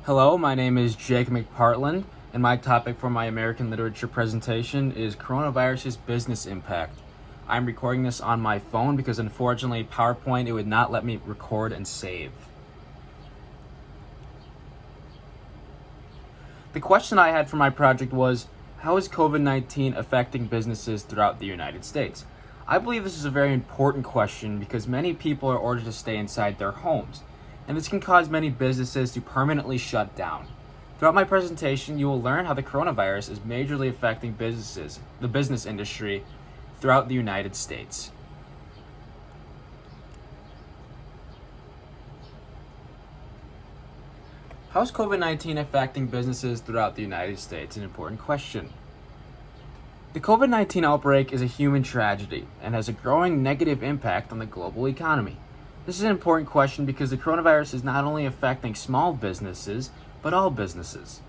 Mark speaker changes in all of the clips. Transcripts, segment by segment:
Speaker 1: Hello, my name is Jake McPartland, and my topic for my American literature presentation is coronavirus's business impact. I'm recording this on my phone because unfortunately PowerPoint, it would not let me record and save. The question I had for my project was, how is COVID-19 affecting businesses throughout the United States? I believe this is a very important question because many people are ordered to stay inside their homes, and this can cause many businesses to permanently shut down. Throughout my presentation, you will learn how the coronavirus is majorly affecting businesses, the business industry, throughout the United States. How is COVID-19 affecting businesses throughout the United States? An important question. The COVID-19 outbreak is a human tragedy and has a growing negative impact on the global economy. This is an important question because the coronavirus is not only affecting small businesses, but all businesses.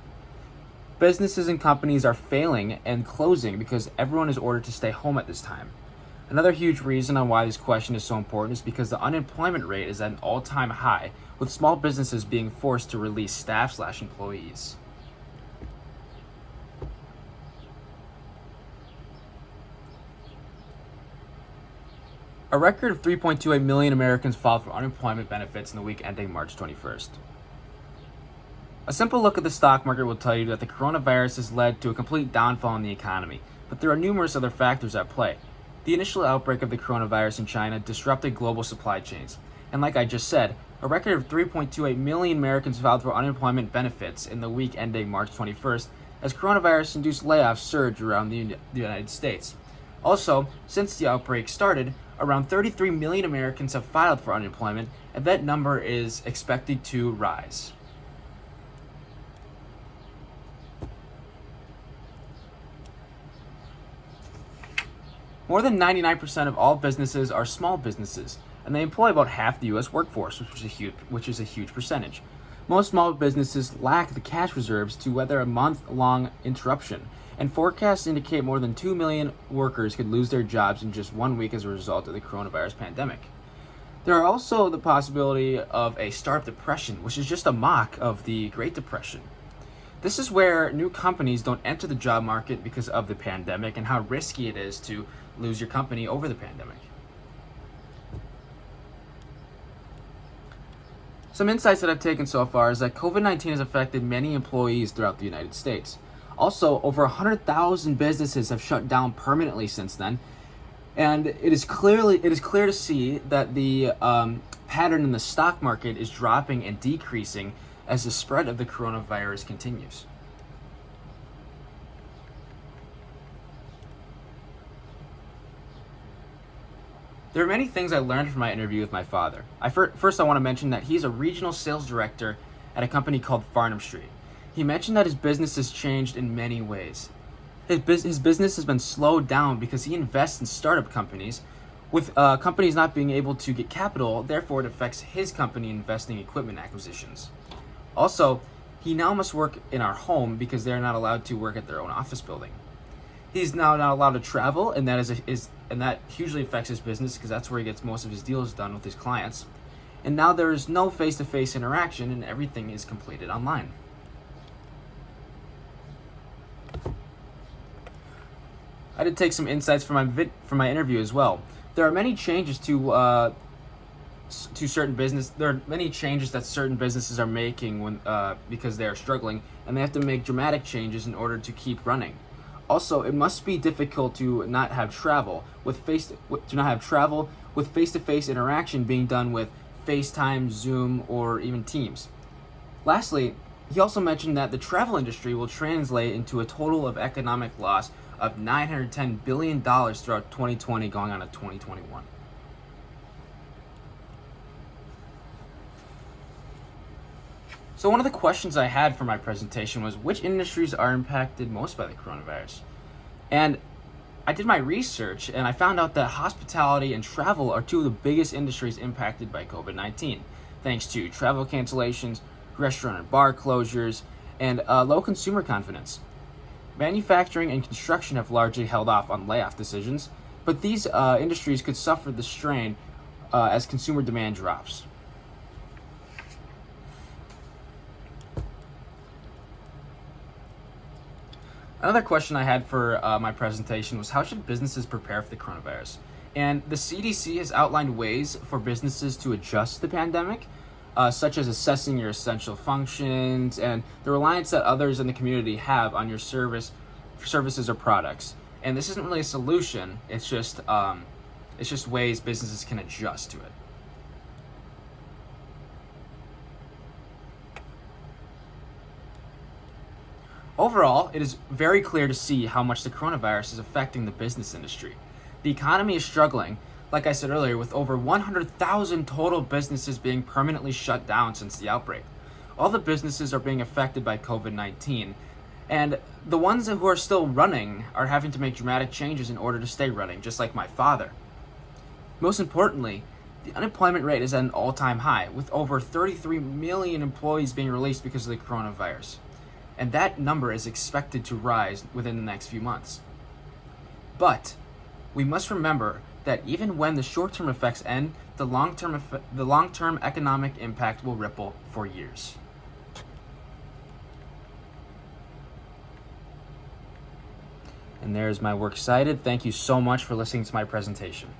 Speaker 1: Businesses and companies are failing and closing because everyone is ordered to stay home at this time. Another huge reason on why this question is so important is because the unemployment rate is at an all-time high, with small businesses being forced to release staff/employees. A record of 3.28 million Americans filed for unemployment benefits in the week ending March 21st. A simple look at the stock market will tell you that the coronavirus has led to a complete downfall in the economy, but there are numerous other factors at play. The initial outbreak of the coronavirus in China disrupted global supply chains, and like I just said, a record of 3.28 million Americans filed for unemployment benefits in the week ending March 21st as coronavirus-induced layoffs surged around the United States. Also, since the outbreak started, around 33 million Americans have filed for unemployment, and that number is expected to rise. More than 99% of all businesses are small businesses, and they employ about half the U.S. workforce, which is a huge percentage. Most small businesses lack the cash reserves to weather a month-long interruption, and forecasts indicate more than 2 million workers could lose their jobs in just 1 week as a result of the coronavirus pandemic. There are also the possibility of a startup depression, which is just a mock of the Great Depression. This is where new companies don't enter the job market because of the pandemic and how risky it is to lose your company over the pandemic. Some insights that I've taken so far is that COVID-19 has affected many employees throughout the United States. Also, over 100,000 businesses have shut down permanently since then, and it is clear to see that the pattern in the stock market is dropping and decreasing as the spread of the coronavirus continues. There are many things I learned from my interview with my father. First, I want to mention that he's a regional sales director at a company called Farnam Street. He mentioned that his business has changed in many ways. His business has been slowed down because he invests in startup companies, with companies not being able to get capital, therefore it affects his company investing equipment acquisitions. Also, he now must work in our home because they're not allowed to work at their own office building. He's now not allowed to travel, and that hugely affects his business because that's where he gets most of his deals done with his clients. And now there is no face-to-face interaction, and everything is completed online. I did take some insights from my interview as well. There are many changes to certain business. There are many changes that certain businesses are making because they are struggling, and they have to make dramatic changes in order to keep running. Also, it must be difficult to not have travel with face-to-face interaction being done with FaceTime, Zoom, or even Teams. Lastly, he also mentioned that the travel industry will translate into a total of economic loss of $910 billion throughout 2020 going on to 2021. So one of the questions I had for my presentation was, which industries are impacted most by the coronavirus? And I did my research and I found out that hospitality and travel are two of the biggest industries impacted by COVID-19, thanks to travel cancellations, restaurant and bar closures, and low consumer confidence. Manufacturing and construction have largely held off on layoff decisions, but these industries could suffer the strain as consumer demand drops. Another question I had for my presentation was, how should businesses prepare for the coronavirus? And the CDC has outlined ways for businesses to adjust to the pandemic, such as assessing your essential functions and the reliance that others in the community have on your services or products. And this isn't really a solution. It's just ways businesses can adjust to it. Overall, it is very clear to see how much the coronavirus is affecting the business industry. The economy is struggling, like I said earlier, with over 100,000 total businesses being permanently shut down since the outbreak. All the businesses are being affected by COVID-19, and the ones who are still running are having to make dramatic changes in order to stay running, just like my father. Most importantly, the unemployment rate is at an all-time high, with over 33 million employees being released because of the coronavirus. And that number is expected to rise within the next few months. But we must remember that even when the short-term effects end, the long-term economic impact will ripple for years. And there's my works cited. Thank you so much for listening to my presentation.